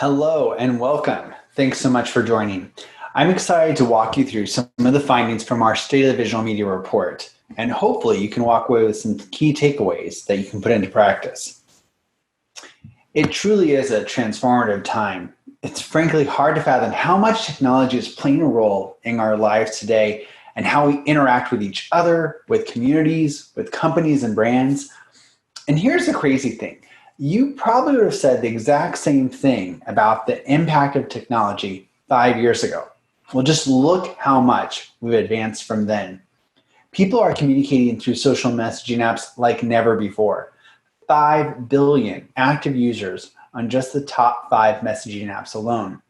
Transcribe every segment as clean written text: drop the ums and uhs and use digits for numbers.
Hello and welcome. Thanks so much for joining. I'm excited to walk you through some of the findings from our State of the Visual Media report, and hopefully you can walk away with some key takeaways that you can put into practice. It truly is a transformative time. It's frankly hard to fathom how much technology is playing a role in our lives today and how we interact with each other, with communities, with companies and brands. And here's the crazy thing. You probably would have said the exact same thing about the impact of technology 5 years ago. Well, just look how much we've advanced from then. People are communicating through social messaging apps like never before. 5 billion active users on just the top 5 messaging apps alone.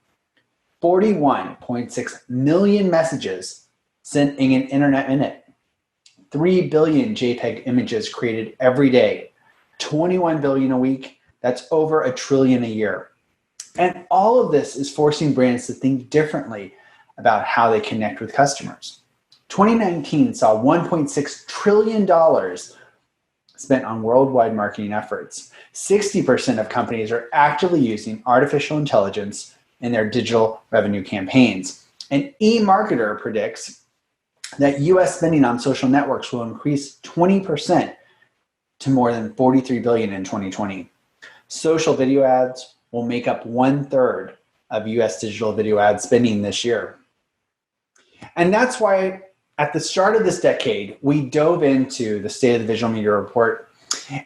41.6 million messages sent in an internet minute. 3 billion JPEG images created every day. 21 billion a week, that's over 1 trillion a year. And all of this is forcing brands to think differently about how they connect with customers. 2019 saw $1.6 trillion spent on worldwide marketing efforts. 60% of companies are actively using artificial intelligence in their digital revenue campaigns. And eMarketer predicts that US spending on social networks will increase 20% to more than 43 billion in 2020. Social video ads will make up 1/3 of US digital video ad spending this year. And that's why at the start of this decade, we dove into the State of the Visual Media report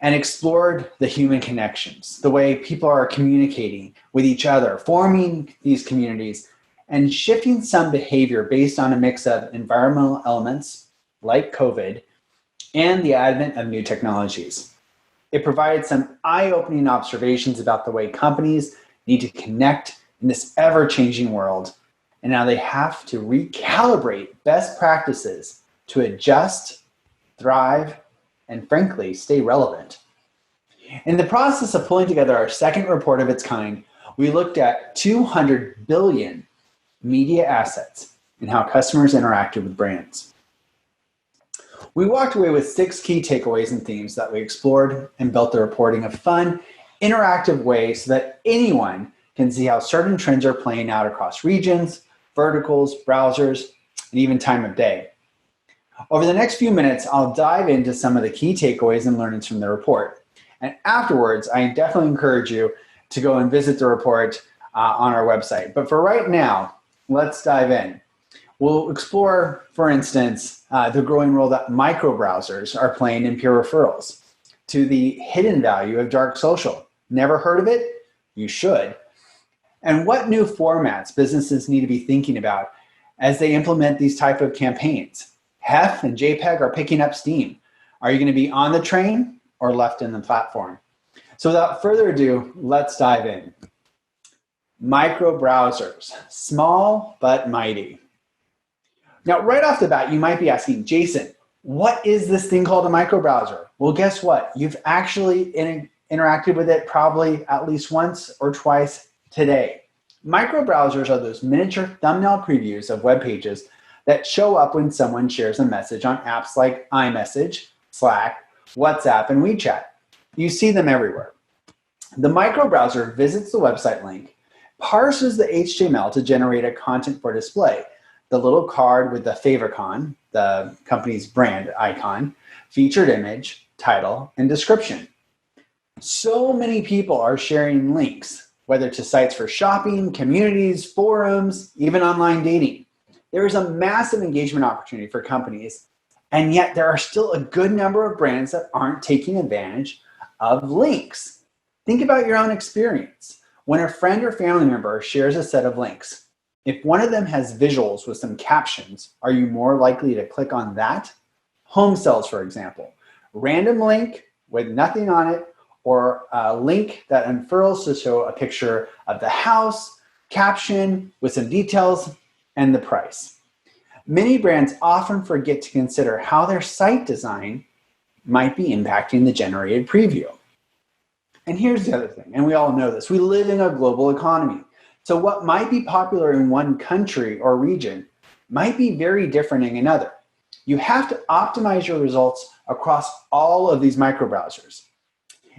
and explored the human connections, the way people are communicating with each other, forming these communities, and shifting some behavior based on a mix of environmental elements like COVID and the advent of new technologies. It provided some eye-opening observations about the way companies need to connect in this ever-changing world, and now they have to recalibrate best practices to adjust, thrive, and frankly, stay relevant. In the process of pulling together our second report of its kind, we looked at 200 billion media assets and how customers interacted with brands. We walked away with 6 key takeaways and themes that we explored and built the reporting a fun, interactive way so that anyone can see how certain trends are playing out across regions, verticals, browsers, and even time of day. Over the next few minutes, I'll dive into some of the key takeaways and learnings from the report. And afterwards, I definitely encourage you to go and visit the report on our website. But for right now, let's dive in. We'll explore, for instance, the growing role that micro-browsers are playing in peer referrals, to the hidden value of dark social. Never heard of it? You should. And what new formats businesses need to be thinking about as they implement these type of campaigns. Hef and JPEG are picking up steam. Are you going to be on the train or left in the platform? So without further ado, let's dive in. Micro-browsers, small but mighty. Now, right off the bat, you might be asking, Jason, what is this thing called a microbrowser? Well, guess what? You've actually interacted with it probably at least once or twice today. Microbrowsers are those miniature thumbnail previews of web pages that show up when someone shares a message on apps like iMessage, Slack, WhatsApp, and WeChat. You see them everywhere. The microbrowser visits the website link, parses the HTML to generate a content for display. The little card with the favicon, the company's brand icon, featured image, title, and description. So many people are sharing links, whether to sites for shopping, communities, forums, even online dating. There is a massive engagement opportunity for companies, and yet there are still a good number of brands that aren't taking advantage of links. Think about your own experience. When a friend or family member shares a set of links, if one of them has visuals with some captions, are you more likely to click on that? Home sales, for example. Random link with nothing on it, or a link that unfurls to show a picture of the house, caption with some details, and the price. Many brands often forget to consider how their site design might be impacting the generated preview. And here's the other thing, and we all know this, we live in a global economy. So what might be popular in one country or region might be very different in another. You have to optimize your results across all of these microbrowsers.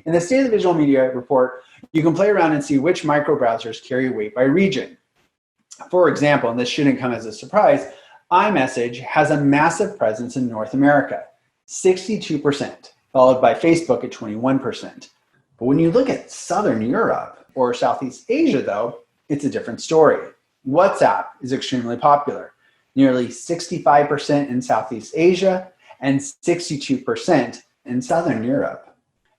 In the State of the Visual Media report, you can play around and see which microbrowsers carry weight by region. For example, and this shouldn't come as a surprise, iMessage has a massive presence in North America, 62%, followed by Facebook at 21%. But when you look at Southern Europe or Southeast Asia, though, it's a different story. WhatsApp is extremely popular, nearly 65% in Southeast Asia and 62% in Southern Europe.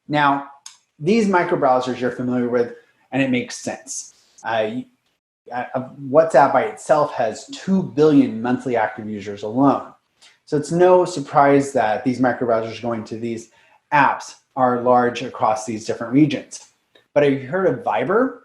Now, these microbrowsers you're familiar with, and it makes sense. WhatsApp by itself has 2 billion monthly active users alone. So it's no surprise that these microbrowsers going to these apps are large across these different regions. But have you heard of Viber?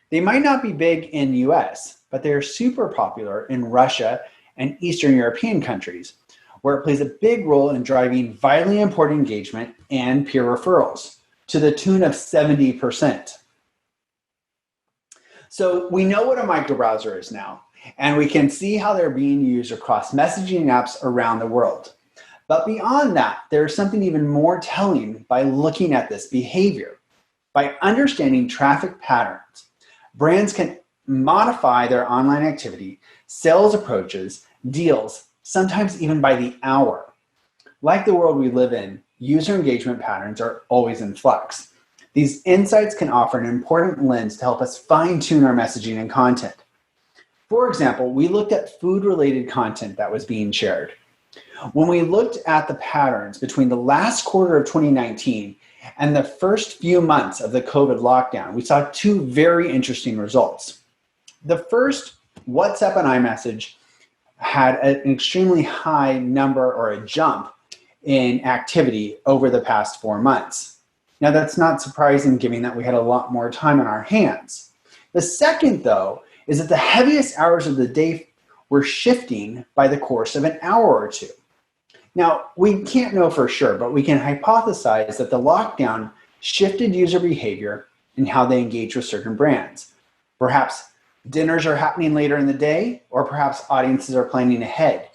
They might not be big in the US, but they're super popular in Russia and Eastern European countries, where it plays a big role in driving vitally important engagement and peer referrals to the tune of 70%. So we know what a microbrowser is now, and we can see how they're being used across messaging apps around the world. But beyond that, there's something even more telling by looking at this behavior. By understanding traffic patterns, brands can modify their online activity, sales approaches, deals, sometimes even by the hour. Like the world we live in, user engagement patterns are always in flux. These insights can offer an important lens to help us fine-tune our messaging and content. For example, we looked at food-related content that was being shared. When we looked at the patterns between the last quarter of 2019 and the first few months of the COVID lockdown, we saw two very interesting results. The first, WhatsApp and iMessage had an extremely high number or a jump in activity over the past 4 months. Now, that's not surprising given that we had a lot more time on our hands. The second, though, is that the heaviest hours of the day were shifting by the course of an hour or two. Now, we can't know for sure, but we can hypothesize that the lockdown shifted user behavior and how they engage with certain brands. Perhaps dinners are happening later in the day, or perhaps audiences are planning ahead.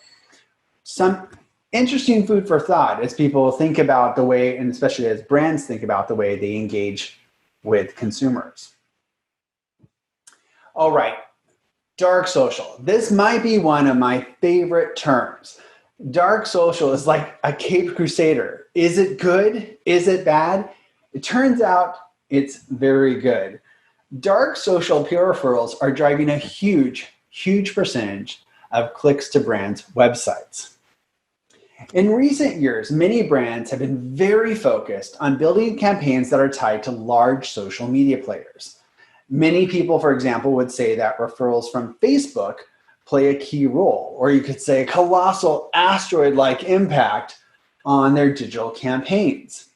Some interesting food for thought as people think about the way, and especially as brands think about the way they engage with consumers. All right, dark social. This might be one of my favorite terms. Dark social is like a caped crusader. Is it good? Is it bad? It turns out it's very good. Dark social peer referrals are driving a huge percentage of clicks to brands' websites. In recent years, many brands have been very focused on building campaigns that are tied to large social media players. Many people, for example, would say that referrals from Facebook play a key role, or you could say a colossal asteroid-like impact on their digital campaigns.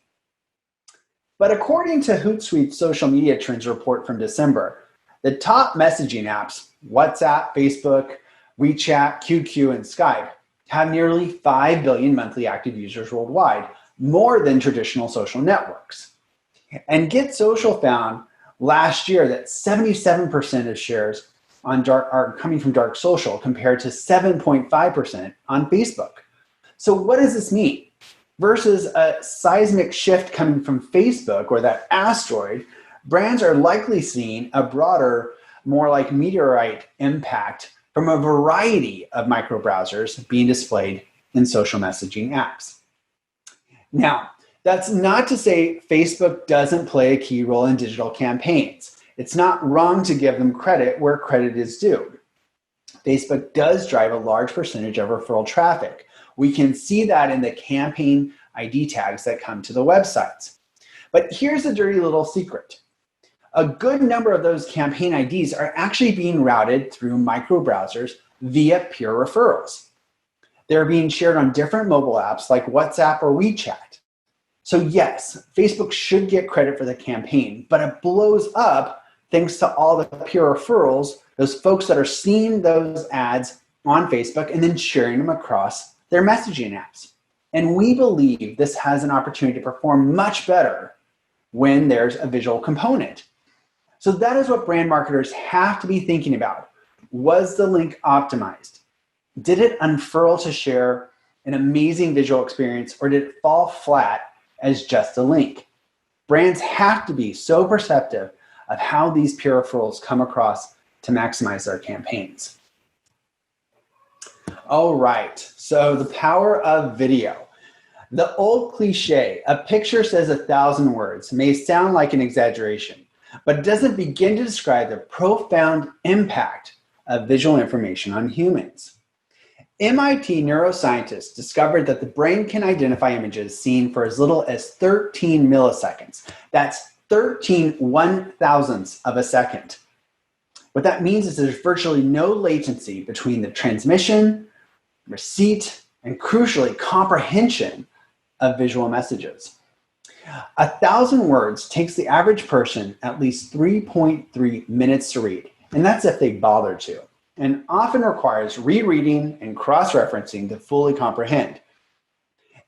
But according to Hootsuite's social media trends report from December, the top messaging apps, WhatsApp, Facebook, WeChat, QQ, and Skype, have nearly 5 billion monthly active users worldwide, more than traditional social networks. And Get Social found last year that 77% of shares are coming from dark social compared to 7.5% on Facebook. So what does this mean? Versus a seismic shift coming from Facebook or that asteroid, brands are likely seeing a broader, more like meteorite impact from a variety of microbrowsers being displayed in social messaging apps. Now, that's not to say Facebook doesn't play a key role in digital campaigns. It's not wrong to give them credit where credit is due. Facebook does drive a large percentage of referral traffic. We can see that in the campaign ID tags that come to the websites. But here's a dirty little secret. A good number of those campaign IDs are actually being routed through microbrowsers via peer referrals. They're being shared on different mobile apps like WhatsApp or WeChat. So yes, Facebook should get credit for the campaign, but it blows up thanks to all the peer referrals, those folks that are seeing those ads on Facebook and then sharing them across their messaging apps. And we believe this has an opportunity to perform much better when there's a visual component. So that is what brand marketers have to be thinking about. Was the link optimized? Did it unfurl to share an amazing visual experience, or did it fall flat as just a link? Brands have to be so perceptive of how these peripherals come across to maximize their campaigns. All right, so the power of video. The old cliche, a picture says 1,000 words, may sound like an exaggeration, but it doesn't begin to describe the profound impact of visual information on humans. MIT neuroscientists discovered that the brain can identify images seen for as little as 13 milliseconds. That's 13 1,000ths of a second. What that means is there's virtually no latency between the transmission, receipt, and crucially, comprehension of visual messages. 1,000 words takes the average person at least 3.3 minutes to read, and that's if they bother to, and often requires rereading and cross-referencing to fully comprehend.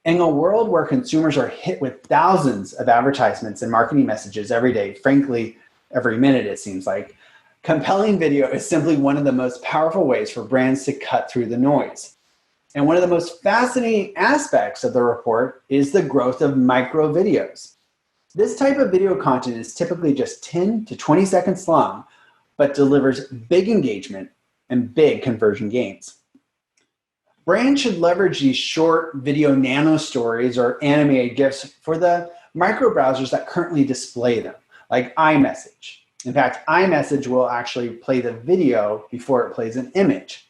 In a world where consumers are hit with thousands of advertisements and marketing messages every day, frankly, every minute it seems like, compelling video is simply one of the most powerful ways for brands to cut through the noise. And one of the most fascinating aspects of the report is the growth of micro videos. This type of video content is typically just 10 to 20 seconds long, but delivers big engagement and big conversion gains. Brands should leverage these short video nano stories or animated GIFs for the micro browsers that currently display them, like iMessage. In fact, iMessage will actually play the video before it plays an image.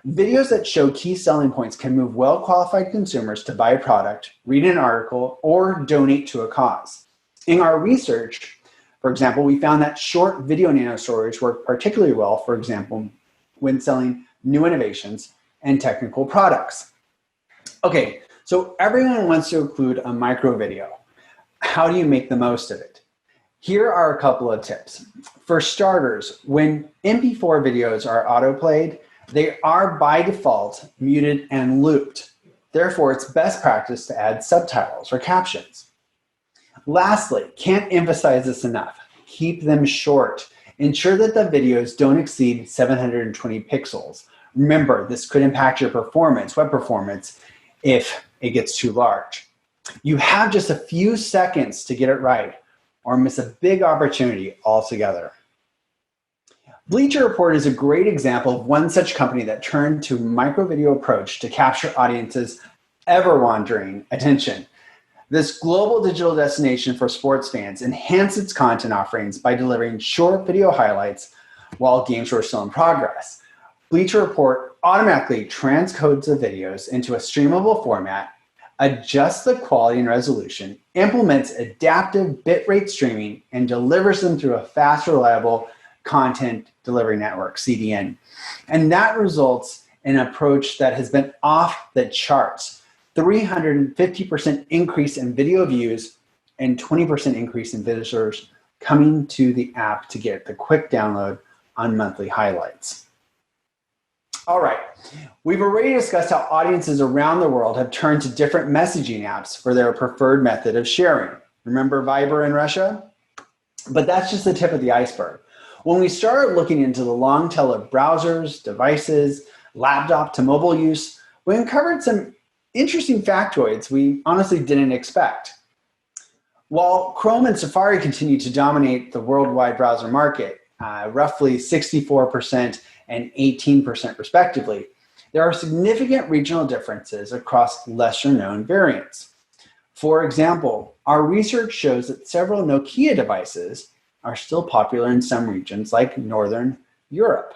Videos that show key selling points can move well-qualified consumers to buy a product, read an article, or donate to a cause. In our research, for example, we found that short video nano stories work particularly well, for example, when selling new innovations and technical products. Okay, so everyone wants to include a micro video. How do you make the most of it? Here are a couple of tips. For starters, when MP4 videos are autoplayed, they are by default muted and looped. Therefore, it's best practice to add subtitles or captions. Lastly, can't emphasize this enough, keep them short. Ensure that the videos don't exceed 720 pixels. Remember, this could impact your performance, web performance, if it gets too large. You have just a few seconds to get it right, or miss a big opportunity altogether. Bleacher Report is a great example of one such company that turned to a micro video approach to capture audiences' ever-wandering attention. This global digital destination for sports fans enhanced its content offerings by delivering short video highlights while games were still in progress. Bleacher Report automatically transcodes the videos into a streamable format, adjusts the quality and resolution, implements adaptive bitrate streaming, and delivers them through a fast, reliable content delivery network, CDN. And that results in an approach that has been off the charts. 350% increase in video views and 20% increase in visitors coming to the app to get the quick download on monthly highlights. All right, we've already discussed how audiences around the world have turned to different messaging apps for their preferred method of sharing. Remember Viber in Russia? But that's just the tip of the iceberg. When we started looking into the long tail of browsers, devices, laptop to mobile use, we uncovered some interesting factoids we honestly didn't expect. While Chrome and Safari continue to dominate the worldwide browser market, roughly 64% and 18% respectively, there are significant regional differences across lesser-known variants. For example, our research shows that several Nokia devices are still popular in some regions like Northern Europe.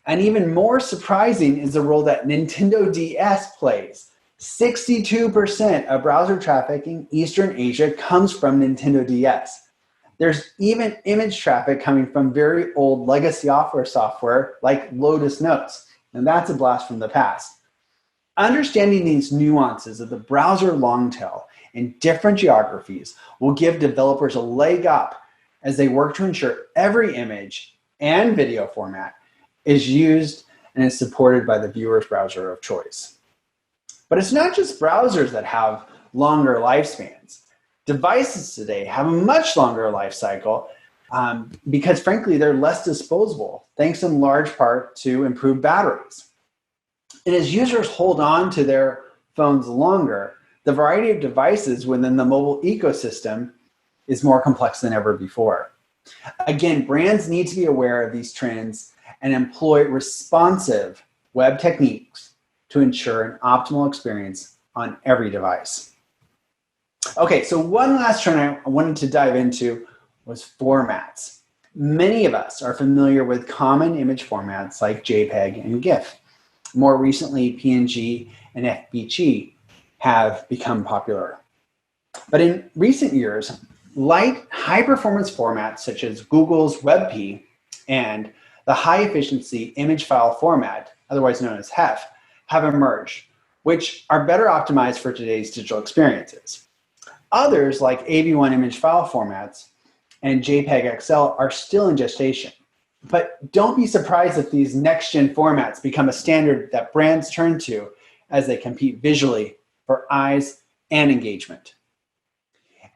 And even more surprising is the role that Nintendo DS plays. 62% of browser traffic in Eastern Asia comes from Nintendo DS. There's even image traffic coming from very old legacy software like Lotus Notes, and that's a blast from the past. Understanding these nuances of the browser long tail in different geographies will give developers a leg up as they work to ensure every image and video format is used and is supported by the viewer's browser of choice. But it's not just browsers that have longer lifespans. Devices today have a much longer life cycle because frankly, they're less disposable, thanks in large part to improved batteries. And as users hold on to their phones longer, the variety of devices within the mobile ecosystem is more complex than ever before. Again, brands need to be aware of these trends and employ responsive web techniques to ensure an optimal experience on every device. Okay, so one last trend I wanted to dive into was formats. Many of us are familiar with common image formats like JPEG and GIF. More recently, PNG and FBG have become popular. But in recent years, light, high-performance formats such as Google's WebP and the high-efficiency image file format, otherwise known as HEF, have emerged, which are better optimized for today's digital experiences. Others, like AV1 image file formats and JPEG XL, are still in gestation. But don't be surprised if these next-gen formats become a standard that brands turn to as they compete visually for eyes and engagement.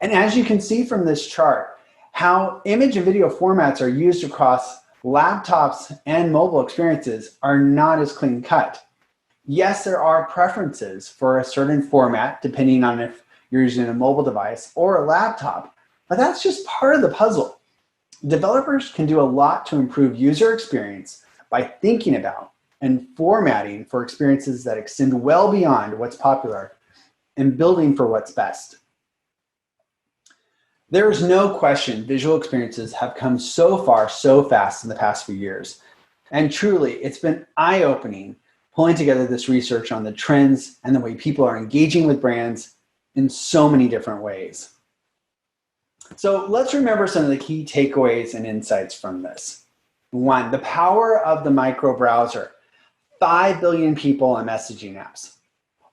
And as you can see from this chart, how image and video formats are used across laptops and mobile experiences are not as clean cut. Yes, there are preferences for a certain format depending on if you're using a mobile device or a laptop, but that's just part of the puzzle. Developers can do a lot to improve user experience by thinking about and formatting for experiences that extend well beyond what's popular and building for what's best. There is no question visual experiences have come so far so fast in the past few years. And truly, it's been eye-opening pulling together this research on the trends and the way people are engaging with brands in so many different ways. So let's remember some of the key takeaways and insights from this. 1, the power of the micro browser. 5 billion people on messaging apps.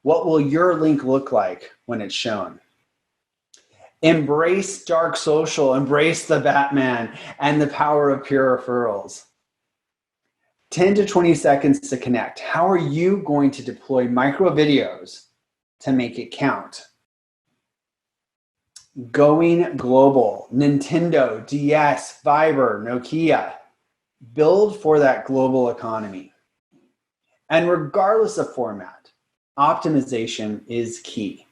What will your link look like when it's shown? Embrace dark social, embrace the Batman and the power of peer referrals. 10 to 20 seconds to connect. How are you going to deploy micro videos to make it count? Going global. Nintendo, DS, Viber, Nokia. Build for that global economy. And regardless of format, optimization is key.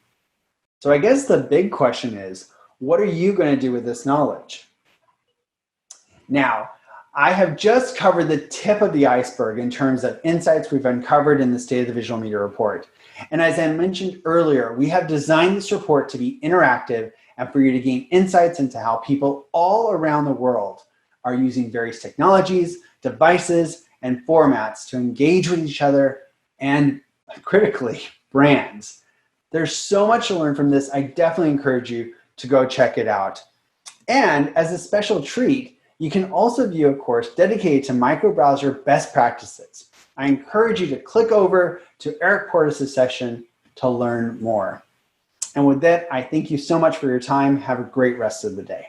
So I guess the big question is, what are you going to do with this knowledge? Now, I have just covered the tip of the iceberg in terms of insights we've uncovered in the State of the Visual Media Report. And as I mentioned earlier, we have designed this report to be interactive and for you to gain insights into how people all around the world are using various technologies, devices, and formats to engage with each other and, critically, brands. There's so much to learn from this. I definitely encourage you to go check it out. And as a special treat, you can also view a course dedicated to microbrowser best practices. I encourage you to click over to Eric Portis' session to learn more. And with that, I thank you so much for your time. Have a great rest of the day.